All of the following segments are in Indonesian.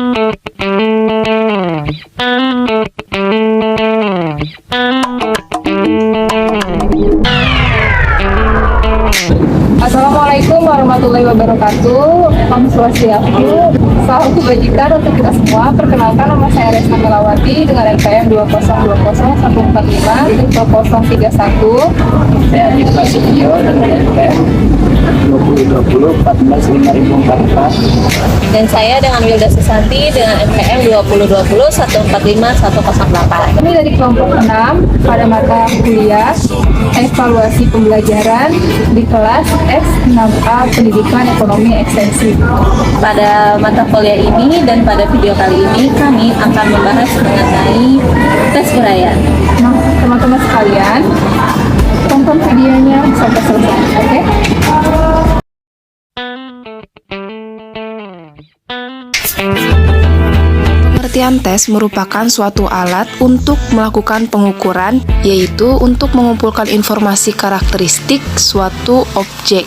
Assalamualaikum warahmatullahi wabarakatuh. Om Swastiastu, salam kebajikan untuk kita semua. Perkenalkan, nama saya Resna Melawati dengan NPM 2020145 dan 20031. Saya Adit Prasetyo dengan NPM 2020-14-5044. Dan saya dengan Wilda Susanti dengan NPM 2020-145-108. Kami dari kelompok 6 pada mata kuliah evaluasi pembelajaran di kelas S6A Pendidikan Ekonomi Ekstensi. Pada mata kuliah ini dan pada video kali ini kami akan membahas mengenai tes uraian. Nah, teman-teman sekalian, tonton videonya sampai selesai, oke? Pengertian tes merupakan suatu alat untuk melakukan pengukuran, yaitu untuk mengumpulkan informasi karakteristik suatu objek.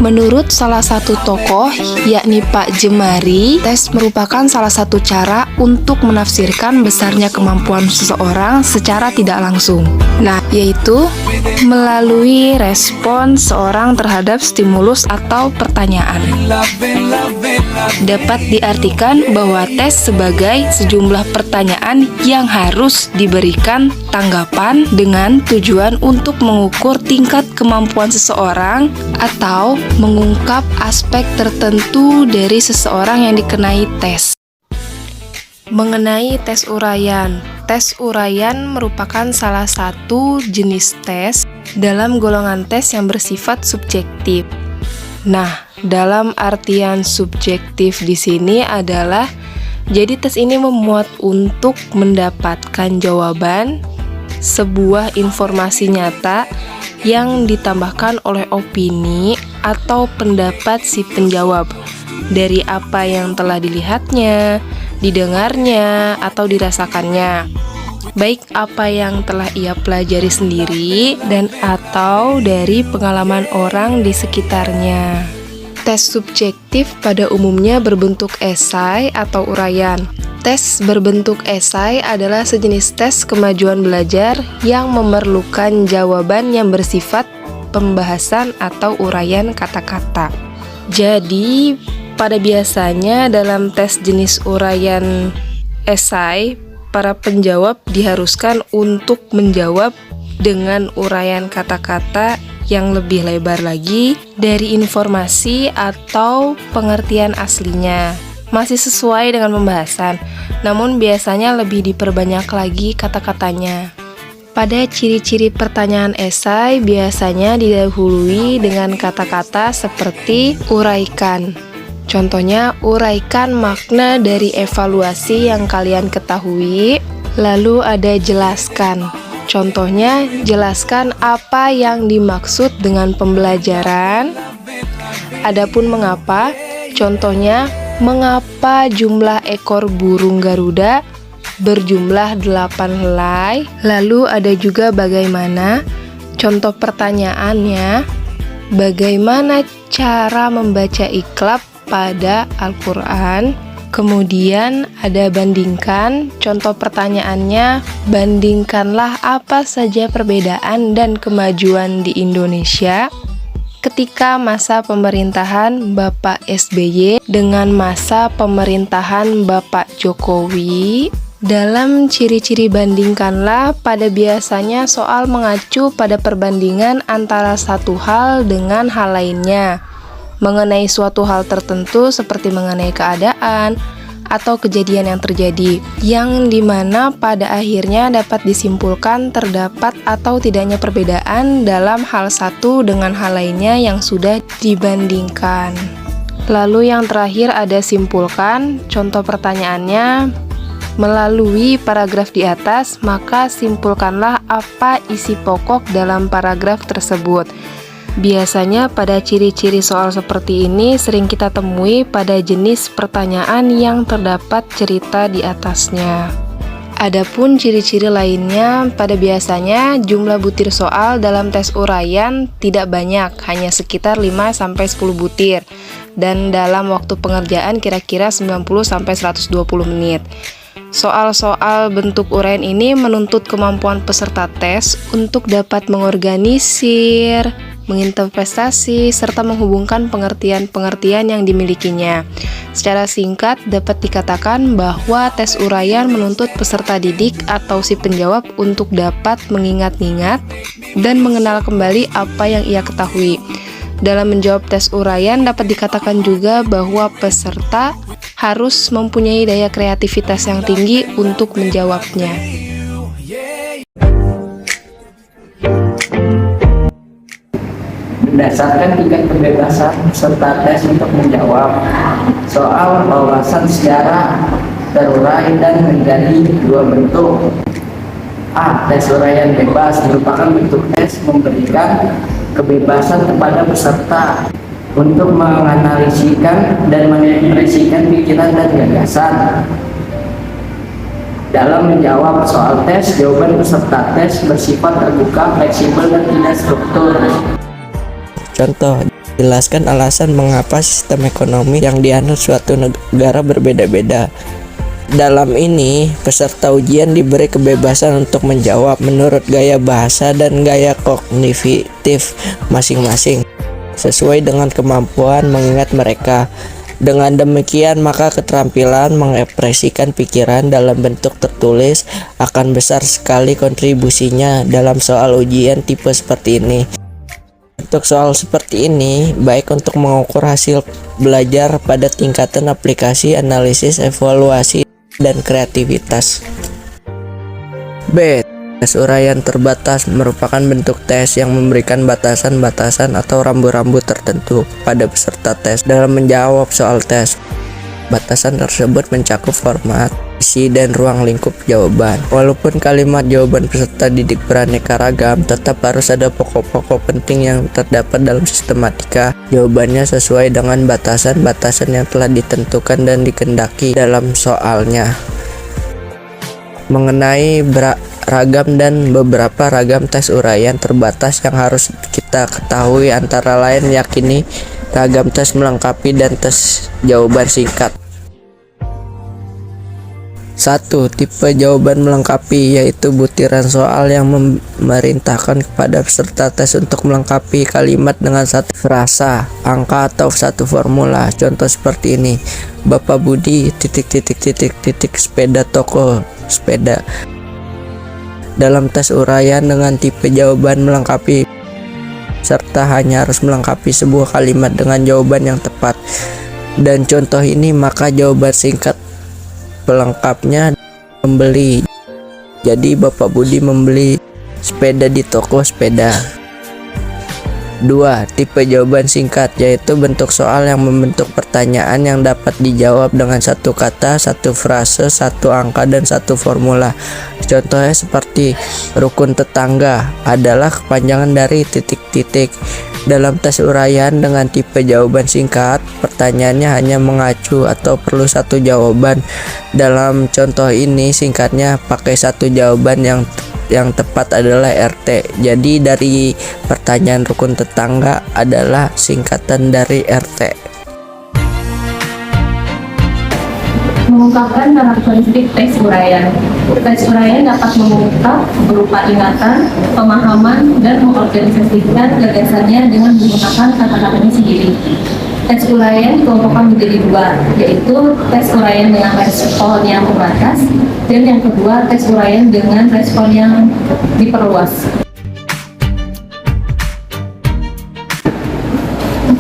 Menurut salah satu tokoh, yakni Pak Jemari, tes merupakan salah satu cara untuk menafsirkan besarnya kemampuan seseorang secara tidak langsung. Nah, yaitu melalui respon seorang terhadap stimulus atau pertanyaan. Dapat diartikan bahwa tes sebagai sejumlah pertanyaan yang harus diberikan tanggapan dengan tujuan untuk mengukur tingkat kemampuan seseorang atau mengungkap aspek tertentu dari seseorang yang dikenai tes. Mengenai tes uraian. Tes uraian merupakan salah satu jenis tes dalam golongan tes yang bersifat subjektif. Nah, dalam artian subjektif di sini adalah jadi tes ini memuat untuk mendapatkan jawaban sebuah informasi nyata yang ditambahkan oleh opini atau pendapat si penjawab dari apa yang telah dilihatnya, didengarnya, atau dirasakannya, baik apa yang telah ia pelajari sendiri dan atau dari pengalaman orang di sekitarnya. Tes subjektif pada umumnya berbentuk esai atau uraian. Tes berbentuk esai adalah sejenis tes kemajuan belajar yang memerlukan jawaban yang bersifat pembahasan atau uraian kata-kata. Jadi, pada biasanya dalam tes jenis uraian esai, para penjawab diharuskan untuk menjawab dengan uraian kata-kata yang lebih lebar lagi dari informasi atau pengertian aslinya. Masih sesuai dengan pembahasan, namun biasanya lebih diperbanyak lagi kata-katanya. Pada ciri-ciri pertanyaan esai biasanya didahului dengan kata-kata seperti uraikan. Contohnya, uraikan makna dari evaluasi yang kalian ketahui, lalu ada jelaskan. Contohnya, jelaskan apa yang dimaksud dengan pembelajaran. Adapun mengapa, contohnya, mengapa jumlah ekor burung Garuda berjumlah 8 helai? Lalu ada juga bagaimana? Contoh pertanyaannya, bagaimana cara membaca iqlab pada Al-Quran? Kemudian ada bandingkan. Contoh pertanyaannya, bandingkanlah apa saja perbedaan dan kemajuan di Indonesia ketika masa pemerintahan Bapak SBY dengan masa pemerintahan Bapak Jokowi. Dalam ciri-ciri bandingkanlah pada biasanya soal mengacu pada perbandingan antara satu hal dengan hal lainnya mengenai suatu hal tertentu seperti mengenai keadaan atau kejadian yang terjadi, yang dimana pada akhirnya dapat disimpulkan terdapat atau tidaknya perbedaan dalam hal satu dengan hal lainnya yang sudah dibandingkan. Lalu yang terakhir ada simpulkan. Contoh pertanyaannya, melalui paragraf di atas, maka simpulkanlah apa isi pokok dalam paragraf tersebut. Biasanya pada ciri-ciri soal seperti ini sering kita temui pada jenis pertanyaan yang terdapat cerita di atasnya. Adapun ciri-ciri lainnya, pada biasanya jumlah butir soal dalam tes uraian tidak banyak, hanya sekitar 5-10 butir. dan dalam waktu pengerjaan kira-kira 90-120 menit. Soal-soal bentuk uraian ini menuntut kemampuan peserta tes untuk dapat mengorganisir, menginterpretasi, serta menghubungkan pengertian-pengertian yang dimilikinya. Secara singkat, dapat dikatakan bahwa tes uraian menuntut peserta didik atau si penjawab untuk dapat mengingat-ingat dan mengenal kembali apa yang ia ketahui. Dalam menjawab tes uraian dapat dikatakan juga bahwa peserta harus mempunyai daya kreativitas yang tinggi untuk menjawabnya. Berdasarkan tingkat kebebasan peserta tes untuk menjawab soal wawasan sejarah terurai dan menjadi dua bentuk. A. Tes uraian bebas merupakan bentuk tes memberikan kebebasan kepada peserta untuk menganalisikan dan mengekspresikan pikiran dan gagasan. Dalam menjawab soal tes, jawaban peserta tes bersifat terbuka, fleksibel, dan tidak struktur. Contoh, jelaskan alasan mengapa sistem ekonomi yang dianut suatu negara berbeda-beda. Dalam ini, peserta ujian diberi kebebasan untuk menjawab menurut gaya bahasa dan gaya kognitif masing-masing, sesuai dengan kemampuan mengingat mereka. Dengan demikian, maka keterampilan mengekspresikan pikiran dalam bentuk tertulis akan besar sekali kontribusinya dalam soal ujian tipe seperti ini. Untuk soal seperti ini, baik untuk mengukur hasil belajar pada tingkatan aplikasi, analisis, evaluasi, dan kreativitas. B. Tes uraian terbatas merupakan bentuk tes yang memberikan batasan-batasan atau rambu-rambu tertentu pada peserta tes dalam menjawab soal tes. Batasan tersebut mencakup format, isi, dan ruang lingkup jawaban. Walaupun kalimat jawaban peserta didik beraneka ragam, tetap harus ada pokok-pokok penting yang terdapat dalam sistematika. Jawabannya sesuai dengan batasan-batasan yang telah ditentukan dan dikehendaki dalam soalnya. Mengenai ragam dan beberapa ragam tes uraian terbatas yang harus kita ketahui antara lain yakini ragam tes melengkapi dan tes jawaban singkat. 1. Tipe jawaban melengkapi, yaitu butiran soal yang memerintahkan kepada peserta tes untuk melengkapi kalimat dengan satu frasa, angka, atau satu formula. Contoh seperti ini: Bapak Budi ... sepeda toko sepeda. Dalam tes uraian dengan tipe jawaban melengkapi, serta hanya harus melengkapi sebuah kalimat dengan jawaban yang tepat. Dan contoh ini, maka jawaban singkat pelengkapnya membeli. Jadi Bapak Budi membeli sepeda di toko sepeda. 2. Tipe jawaban singkat, yaitu bentuk soal yang membentuk pertanyaan yang dapat dijawab dengan satu kata, satu frase, satu angka, dan satu formula. Contohnya seperti rukun tetangga adalah kepanjangan dari ... Dalam tes uraian dengan tipe jawaban singkat, pertanyaannya hanya mengacu atau perlu satu jawaban. Dalam contoh ini, singkatnya pakai satu jawaban yang tepat adalah RT. Jadi dari pertanyaan rukun tetangga adalah singkatan dari RT. Mengungkapkan karakteristik tes uraian. Tes uraian dapat mengungkap berupa ingatan, pemahaman, dan mengorganisasikan gagasannya dengan menggunakan kata-katanya sendiri. Tes uraian dikelompokkan menjadi dua, yaitu tes uraian dengan respon yang terbatas, dan yang kedua tes uraian dengan respon yang diperluas.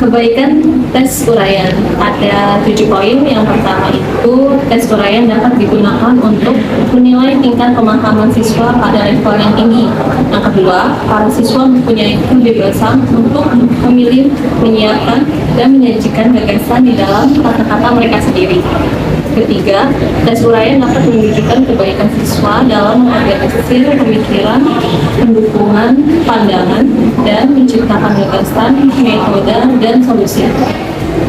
Kebaikan tes uraian ada 7 poin. Yang pertama itu, tes uraian dapat digunakan untuk menilai tingkat pemahaman siswa pada level yang tinggi. Yang kedua, para siswa mempunyai kebebasan untuk memilih, menyiapkan, dan menyajikan gagasan di dalam kata-kata mereka sendiri. Ketiga, tes uraian dapat menunjukkan kebaikan siswa dalam mengorganisir pemikiran, pendukungan, pandangan, dan menciptakan gagasan, metode, dan solusi.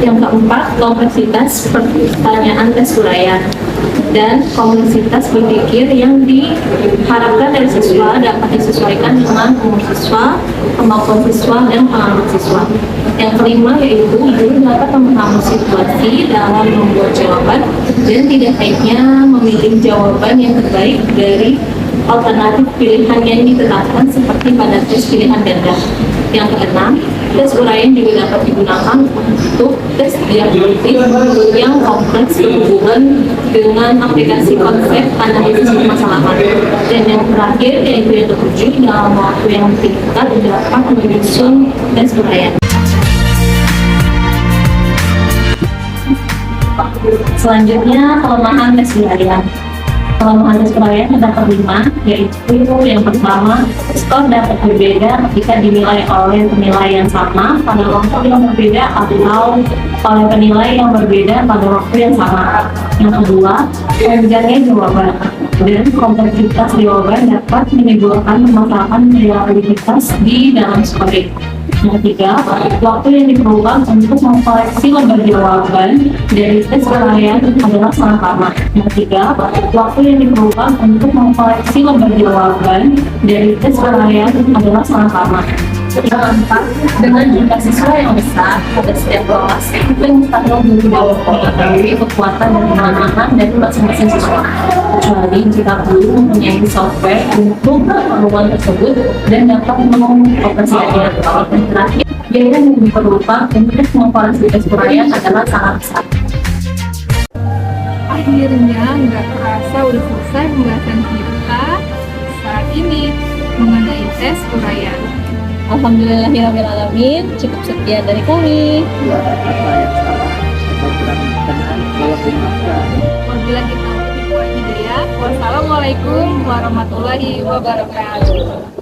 Yang keempat, kompleksitas pertanyaan tes uraian. dan komunitas berpikir yang diharapkan dari siswa dapat disesuaikan dengan umur siswa, kemampuan siswa, dan pengalaman siswa. Yang kelima yaitu guru dapat memahami situasi dalam membuat jawaban dan tidak hanya memilih jawaban yang terbaik dari alternatif pilihan yang ditetapkan seperti pada tes pilihan ganda. Yang keenam, tes uraian juga dapat digunakan untuk tes diagnostik yang kompleks berhubungan dengan aplikasi konsep analisis permasalahan. Dan yang terakhir yaitu yang ketujuh, dalam waktu yang singkat dapat menyusun tes uraian. Selanjutnya, kelemahan tes uraian. Kelemahan tes uraian terdapat 5, yaitu yang pertama, skor dapat berbeda ketika dinilai oleh penilai yang sama pada waktu yang berbeda atau oleh penilai yang berbeda pada waktu yang sama. Yang kedua, panjangnya jawaban dan kompleksitas jawaban dapat menimbulkan permasalahan reliabilitas di dalam scoring. Yang ketiga, waktu yang diperlukan untuk mengkoleksi lembar jawaban dari tes uraian adalah sangat lama. Yang ketiga, waktu yang diperlukan untuk mengkoleksi lembar jawaban dari tes uraian adalah sangat lama. Yang keempat, dengan jumlah siswa yang besar pada setiap kelas, itu mustahil guru dapat mengetahui kekuatan dan kelemahan dari masing-masing siswa, kecuali jika guru mempunyai software untuk keperluan tersebut dan dapat mengoperasikannya. Dan terakhir, biaya yang diperlukan untuk mengkoleksi tes uraian adalah sangat besar. Akhirnya nggak terasa udah selesai pembahasan kita saat ini mengenai tes uraian. Alhamdulillahirrahmanirrahim, cukup sekian dari kami. Wabillahi taufiq wal hidayah. Wassalamualaikum warahmatullahi wabarakatuh.